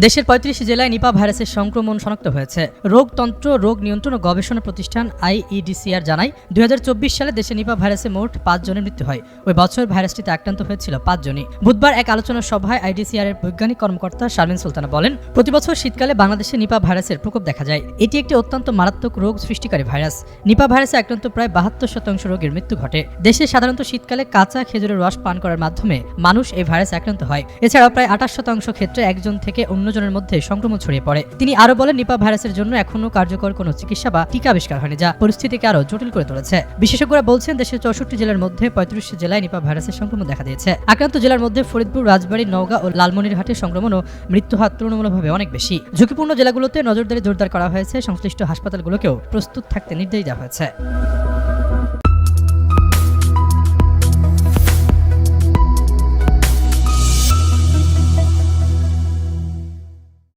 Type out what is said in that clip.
দেশের ৩৫ জেলায় নিপা ভাইরাসের সংক্রমণ শনাক্ত হয়েছে। রোগতন্ত্র রোগ নিয়ন্ত্রণ ও গবেষণা প্রতিষ্ঠান আইইডিসিআর জানায় ২০২৪ সালে দেশে নিপা ভাইরাসে মোট ৫ জনের মৃত্যু হয়। ওই বছর ভাইরাসটিতে আক্রান্ত হয়েছিল ৫ জনই। বুধবার এক আলোচনা সভায় আইডিসিআর এর বৈজ্ঞানিক কর্মকর্তা শারমিন সুলতানা বলেন, প্রতিবছর শীতকালে বাংলাদেশে নিপা ভাইরাসের প্রকোপ দেখা যায়। এটি একটি অত্যন্ত মারাত্মক রোগ সৃষ্টিকারী ভাইরাস। নিপা ভাইরাসে আক্রান্ত প্রায় ৭২% রোগীর মৃত্যু ঘটে। দেশে সাধারণত শীতকালে কাঁচা খেজুরের রস পান করার মাধ্যমে মানুষ এই ভাইরাসে আক্রান্ত হয়। এছাড়াও প্রায় ২৮% ক্ষেত্রে একজন থেকে অন্যজনের মধ্যে সংক্রমণ ছড়িয়ে পড়ে। তিনি আরো বলেন, নিপা ভাইরাসের জন্য এখনো কার্যকর কোনো চিকিৎসা বা টিকা আবিষ্কার হয়নি, যা পরিস্থিতিকে আরো জটিল করে তুলেছে। বিশেষজ্ঞরা বলছেন, দেশের ৬৪ জেলার মধ্যে ৩৫ জেলায় নিপা ভাইরাসের সংক্রমণ দেখা দিয়েছে। আক্রান্ত জেলার মধ্যে ফরিদপুর, রাজবাড়ী, নওগাঁ ও লালমনিরহাটে সংক্রমণ ও মৃত্যু হার তুলনামূলকভাবে অনেক বেশি। ঝুঁকিপূর্ণ জেলাগুলোতে নজরদারি জোরদার করা হয়েছে। সংশ্লিষ্ট হাসপাতালগুলোকেও প্রস্তুত থাকতে নির্দেশ দেওয়া হয়েছে।